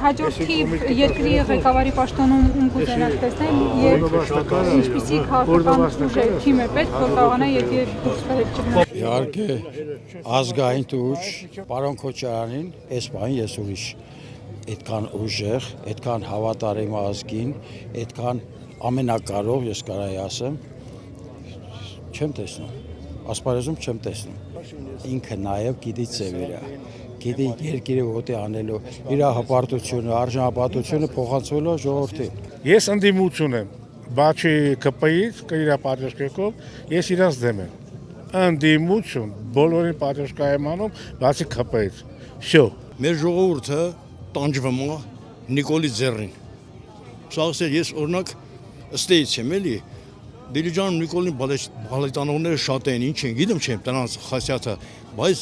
հաջորդի երկրի ղեկավարի պաշտոնում ում կուզենաք տեսնել եւ ինչպիսի քաղաքական ուժ թիմ է պետք, որ կարողանա երկրի դուրս բերել ճգնաժամը։ Իհարկե ազգային ուժ, պարոն Քոչարյանին, այս բան ես ուրիշ այդքան ուժեղ, այդքան հավատարիմ ազգին, այդքան ամենակարող ես կարայի ասեմ, չեմ տեսնում, ասպարեզում չեմ տեսնում։ Ինքը նաև գիտի ծևերը, գիտի երկիրը ոտի անելու, իր հպարտությունը, արժանապատվությունը փոխանցվելու ժողովրդին։ Ես ընդդիմություն եմ, բացի ԿՊ-ից, իր պատասխանով, ես իրաց դեմ եմ։ Ընդդիմություն, բոլորին պատասխան անում, բացի ԿՊ-ից։ Всё։ Մեր ժողովուրդը տանջվում է Նիկոլի ձեռին։ Սա ես օրինակ ըստեից եմ էլի, Դիլիջանում Նիկոլին բալետանողները շատ են, ինչ են, գիտեմ չեմ, տնանց խասյաթը, բայց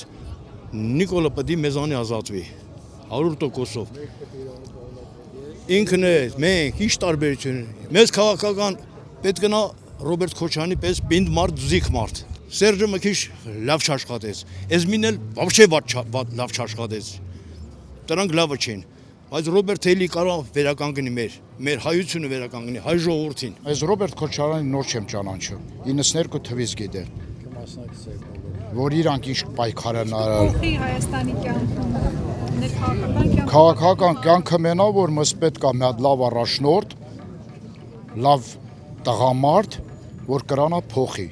Նիկոլը պետք է մեզանի ազատվի 100%-ով։ Ինքն է, մենք, ինչ տարբերություն է։ Մեզ քաղաքական պետք գնա Ռոբերտ Քոչարյանի պես պինդ մարդ, զիք մարդ։ Սերժը մի քիչ լավ չաշխատեց։ Էզմին էլ вообще լավ չաշխատեց։ Դրանք լավը չեն։ Բայց Ռոբերտ Էլի կարող վերականգնի մեր հայությունը վերականգնի հայ ժողովրդին։ Այս Ռոբերտ Քոչարյանին նոր չեմ ճանաչում։ 92 թվից գիտեմ։ Որ իրանք ինչ պայքար են արել։ Փոխի Հայաստանի կյանքում ներքաղաքական կյանքում Քաղաքական կյանքը մենա որ մեզ պետք է մի հատ լավ առաջնորդ, լավ տղամարդ, որ կրանա փոխի։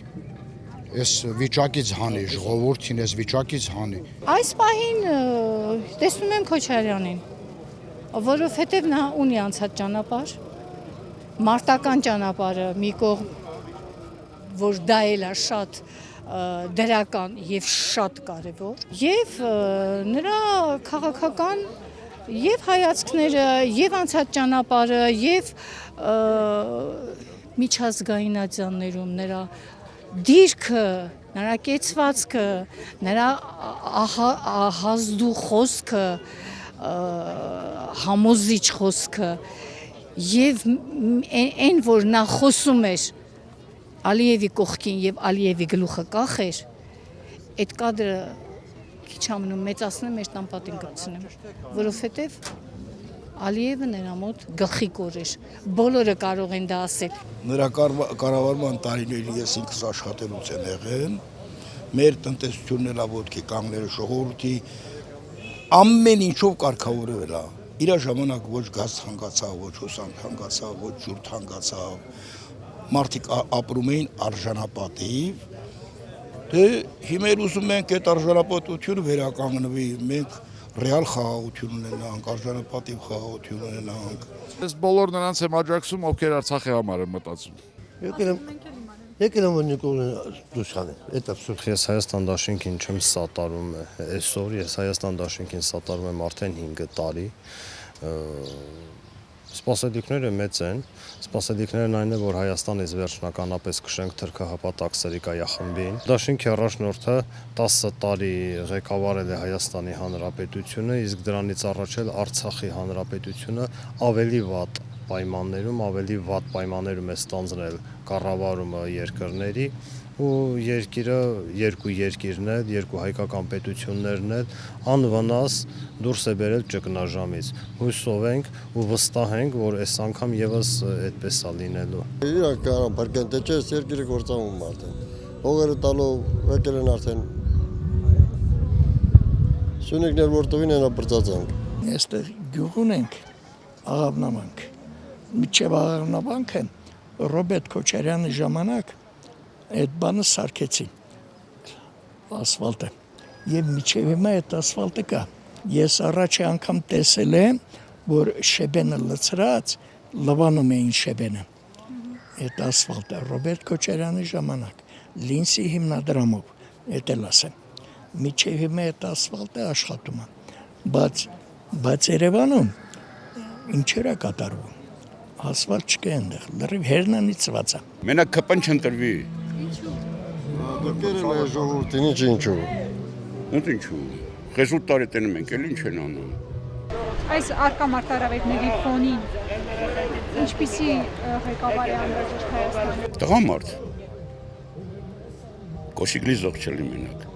Այս վիճակից հանի, ժողովրդին այս վիճակից հանի։ Այս պահին տեսնում եմ Քոչարյանին, որովհետև նա ունի անցած ճանապարհ, մարտական ճանապարհը մի կողմ, որ դա էլ է շատ դրական եւ շատ կարեւոր, եւ նրա քաղաքական եւ հայացքները, եւ անցած ճանապարհը, եւ միջազգայնացիաներում նրա դիրքը, նրա կեցվածքը, նրա հազդու խոսքը, համոզիչ խոսքը եւ այն որ նա խոսում էր Ալիևի կողքին եւ Ալիևի գլուխը կախեր, այդ կադրը քիչ ամնում մեծացնեմ, մեր տանպատին կպցնեմ, որովհետեւ Ալիևը նրա մոտ գլխիկոր էր, բոլորը կարող են դա ասել։ Նրա կառավարման տարիներին ես ինքս աշխատելուց եմ եղել, մեր տնտեսությունն էլ ոտքի կանգնել ժողովրդի ամեն ինչով կարգավորվել է։ Իր ժամանակ ոչ գազ հանգացավ, ոչ հոսանք հանգացավ, ոչ ջուր հանգացավ։ Մարդիկ ապրում էին արժանապատիվ։ Դե հիմա ուզում ենք այդ արժանապատությունը վերականգնվի, մենք ռեալ խաղաղություն ունենանք, արժանապատիվ խաղաղություն ունենանք։ Ես բոլոր նրանց եմ աջակցում, ովքեր Արցախի համար են մտածում։ Եկել եմ Նիկոլին դուսխանը, այդ абսուրդ։ Ես Հայաստան դաշինքին չեմ սատարում այսօր, ես Հայաստան դաշինքին սատարում եմ արդեն 5 տարի։ Սպասելիքները մեծ են, սպասելիքներն այն է, որ Հայաստանից վերջնականապես քշենք թրքահապատ Սերիկայախմբին։ Դաշինքի առաջնորդը 10 տարի ղեկավարել է Հայաստանի Հանրապետությունը, իսկ դրանից առաջ էլ Արցախի Հանրապետությունը ավելի վատ պայմաններում, ավելի վատ պայմաններում է ստանձնել կառավարումը երկրների ու երկիրը երկու երկիրն է, երկու հայկական պետություններն է անվնաս դուրս է բերել ճգնաժամից։ Հույսով ենք ու վստահ ենք, որ այս անգամ եւս այդպես է լինելու։ Իրանք կարող բարգեն թե չէ երկիրը գործանում արդեն։ Հողերը տալով եկել են արդեն։ Սյունիկներ որ տվին են ապրծածանք։ Այստեղ գյուղուն ենք, աղավնամանք։ Միջև աղավնամանքը Ռոբերտ Քոչարյանի ժամանակ այդ բանը սարքեցին ասֆալտը եւ միջև հիմա այդ ասֆալտը կա ես առաջի անգամ տեսել եմ որ շեբենը լցրած լվանում էին շեբենը այդ ասֆալտը Ռոբերտ Քոչարյանի ժամանակ Լինսի հիմնադրամով այդ էլ ասեմ միջև հիմա այդ ասֆալտը աշխատում է բայց Երևանում ինչեր է կատարվում ասֆալտ չկա այնտեղ, լրիվ հերնանիցված է։ Մենակ ԿՊ-ն չընտրվի։ Ինչու։ Դուքերն է ժողովրդին ինչու։ Ինչու։ Խեսուտ տարի տենում ենք, էլ ինչ են անում։ Այս արկա մարտահրավերների ֆոնին ինչպիսի ղեկավար է անհրաժեշտ Հայաստանը։ Տղամարդ։ Կոշիկլի զող չլի մենակ։